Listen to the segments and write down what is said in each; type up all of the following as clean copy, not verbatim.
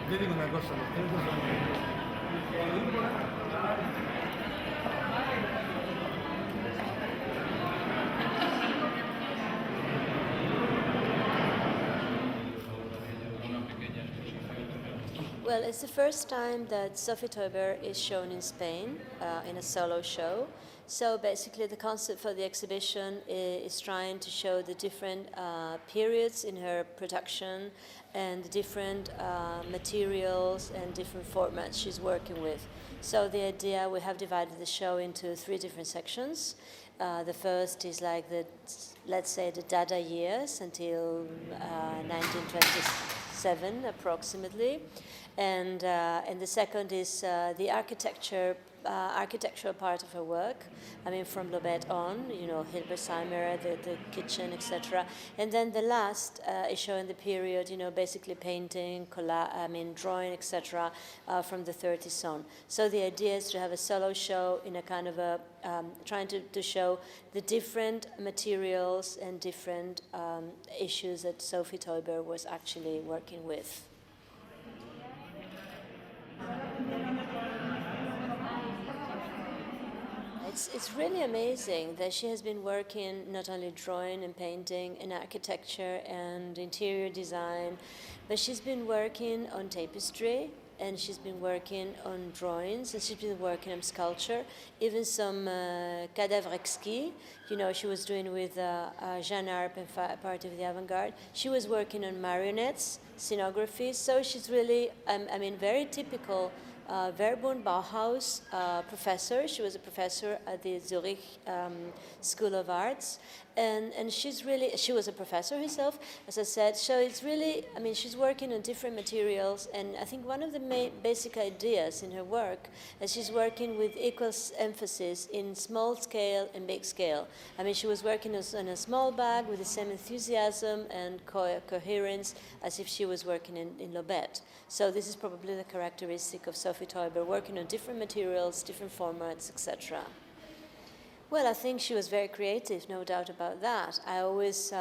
Yo digo una cosa, los tres son... Well, it's the first time that Sophie Taeuber is shown in Spain in a solo show. So basically the concept for the exhibition is trying to show the different periods in her production and the different materials and different formats she's working with. So the idea, we have divided the show into 3 different sections. The first is like the, let's say, the Dada years until 1927 approximately. And the second is the architectural part of her work. I mean, from Lobet on, you know, Hilbersheimer, the kitchen, etc. And then the last is showing the period, you know, basically painting, drawing, etc. From the 30s on. So the idea is to have a solo show in a kind of a, trying to show the different materials and different issues that Sophie Taeuber was actually working with. It's really amazing that she has been working not only drawing and painting and architecture and interior design, but she's been working on tapestry, and she's been working on drawings, and she's been working on sculpture, even some cadavre exquis. You know, she was doing with Jeanne Arp and part of the avant-garde. She was working on marionettes, scenography, so she's really, I mean, very typical Verbund Bauhaus professor. She was a professor at the Zurich School of Arts, and she was a professor herself, as I said. So it's really, I mean, she's working on different materials, and I think one of the main basic ideas in her work is she's working with equal emphasis in small scale and big scale. I mean, she was working on a small bag with the same enthusiasm and coherence as if she was working in Lobet. So this is probably the characteristic of Sophie Taeuber, working on different materials, different formats, etc. Well, I think she was very creative, no doubt about that. I always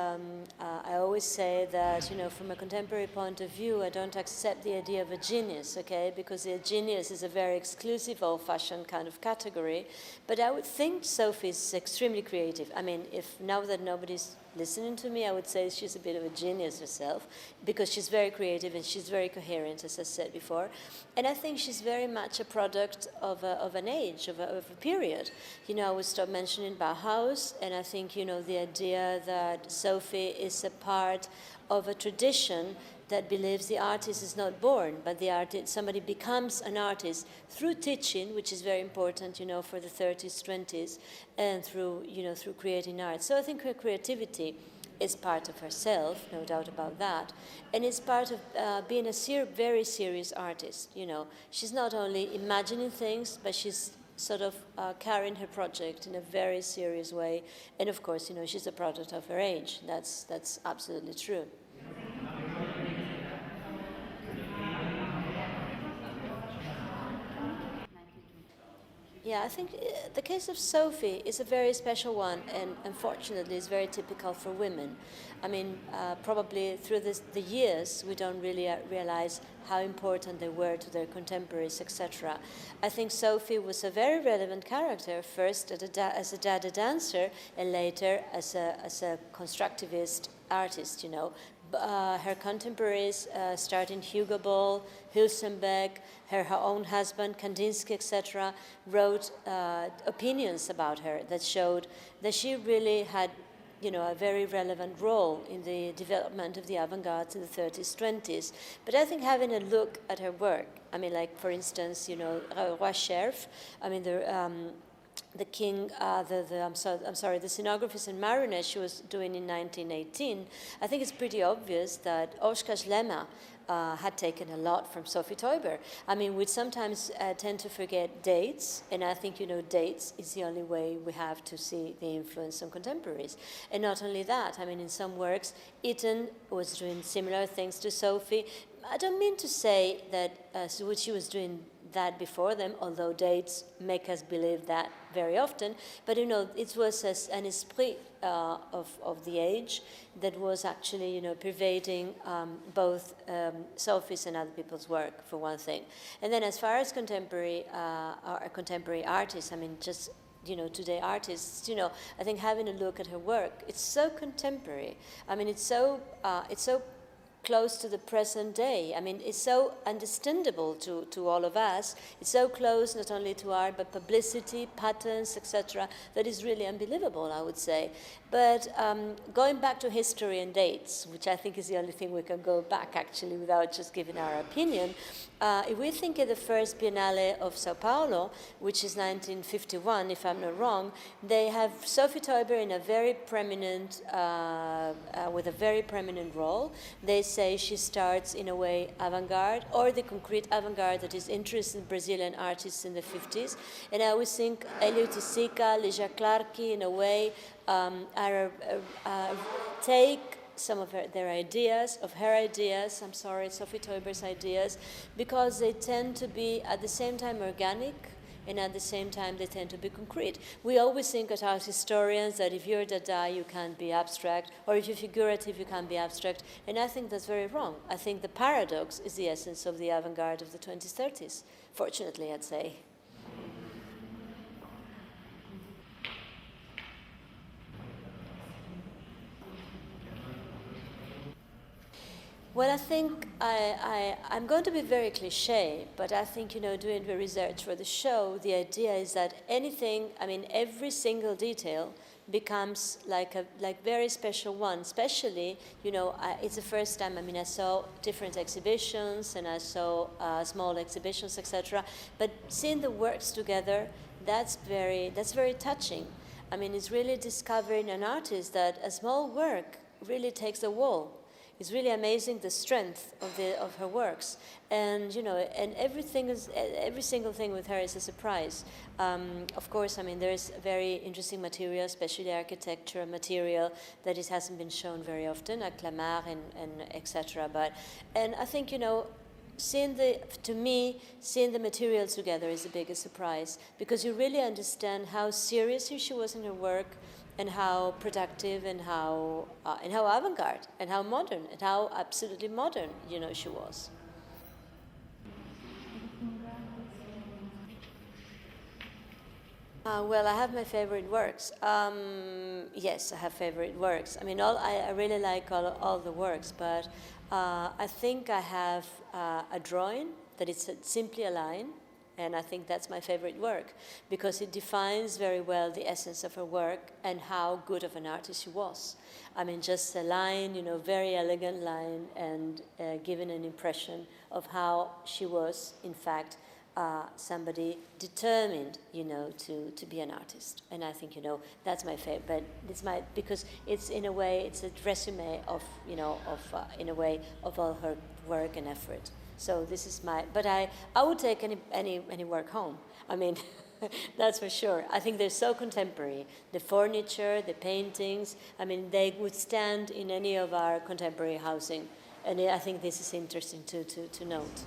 say that, you know, from a contemporary point of view, I don't accept the idea of a genius, okay, because a genius is a very exclusive, old-fashioned kind of category. But I would think Sophie is extremely creative. I mean, if now that nobody's listening to me, I would say she's a bit of a genius herself, because she's very creative and she's very coherent, as I said before. And I think she's very much a product of an age, of a period. You know, I would stop mentioning Bauhaus, and I think, you know, the idea that Sophie is a part of a tradition that believes the artist is not born, but the artist, somebody becomes an artist through teaching, which is very important, you know, for the 30s, 20s, and through, you know, through creating art. So I think her creativity is part of herself, no doubt about that, and it's part of being a very serious artist, you know. She's not only imagining things, but she's sort of carrying her project in a very serious way, and of course, you know, she's a product of her age. That's absolutely true. Yeah, I think the case of Sophie is a very special one, and unfortunately is very typical for women. I mean, probably through the years, we don't really realize how important they were to their contemporaries, etc. I think Sophie was a very relevant character, first as a Dada dancer, and later as a constructivist artist, you know. Her contemporaries, starting Hugo Ball, Hülsenbeck, her own husband, Kandinsky, etc., wrote opinions about her that showed that she really had, you know, a very relevant role in the development of the avant-garde in the 30s, 20s. But I think having a look at her work, I mean, like, for instance, you know, Roi Cherf, I mean, the king, the scenographies and marionettes she was doing in 1918, I think it's pretty obvious that Oskar Schlemmer had taken a lot from Sophie Taeuber. I mean, we sometimes tend to forget dates, and I think, you know, dates is the only way we have to see the influence on contemporaries. And not only that, I mean, in some works, Itten was doing similar things to Sophie. I don't mean to say that what she was doing that before them, although dates make us believe that very often. But you know, it was an esprit of the age that was actually, you know, pervading both Sophie's and other people's work, for one thing. And then as far as contemporary artists, I mean, just, you know, today artists, you know, I think having a look at her work, it's so contemporary. I mean, it's so close to the present day. I mean, it's so understandable to all of us. It's so close not only to art, but publicity, patterns, etc., that is really unbelievable, I would say. But going back to history and dates, which I think is the only thing we can go back, actually, without just giving our opinion, if we think of the first Biennale of Sao Paulo, which is 1951, if I'm not wrong, they have Sophie Taeuber in a very prominent, with a very prominent role. They say she starts in a way avant-garde, or the concrete avant-garde that is interested in Brazilian artists in the 50s. And I always think Elio Tisica, Ligia Clarke, in a way, take some of her ideas, I'm sorry, Sophie Taeuber's ideas, because they tend to be at the same time organic, and at the same time they tend to be concrete. We always think as art historians that if you're Dada, you can't be abstract, or if you're figurative, you can't be abstract, and I think that's very wrong. I think the paradox is the essence of the avant-garde of the 20s, 30s, fortunately, I'd say. Well, I think I'm going to be very cliche, but I think, you know, doing the research for the show, the idea is that anything, I mean, every single detail becomes like a very special one. Especially, you know, it's the first time, I mean, I saw different exhibitions and I saw small exhibitions, etc. But seeing the works together, that's very touching. I mean, it's really discovering an artist that a small work really takes the wall. It's really amazing the strength of her works, and you know, and every single thing with her is a surprise. Of course, I mean, there's very interesting material, especially architecture material that hasn't been shown very often, like Clamart and etc. And I think, you know, seeing the materials together is the biggest surprise, because you really understand how serious she was in her work, and how productive, and how avant-garde, and how modern, and how absolutely modern, you know, she was. Well, I have my favorite works. Yes, I have favorite works. I mean, I really like all the works, but I think I have a drawing that is simply a line. And I think that's my favorite work, because it defines very well the essence of her work and how good of an artist she was. I mean, just a line, you know, very elegant line, and giving an impression of how she was, in fact, somebody determined, you know, to be an artist. And I think, you know, that's my favorite. But it's because it's, in a way, it's a resume of, you know, in a way, of all her work and effort. So this is but I would take any work home. I mean, that's for sure. I think they're so contemporary. The furniture, the paintings, I mean, they would stand in any of our contemporary housing. And I think this is interesting to note.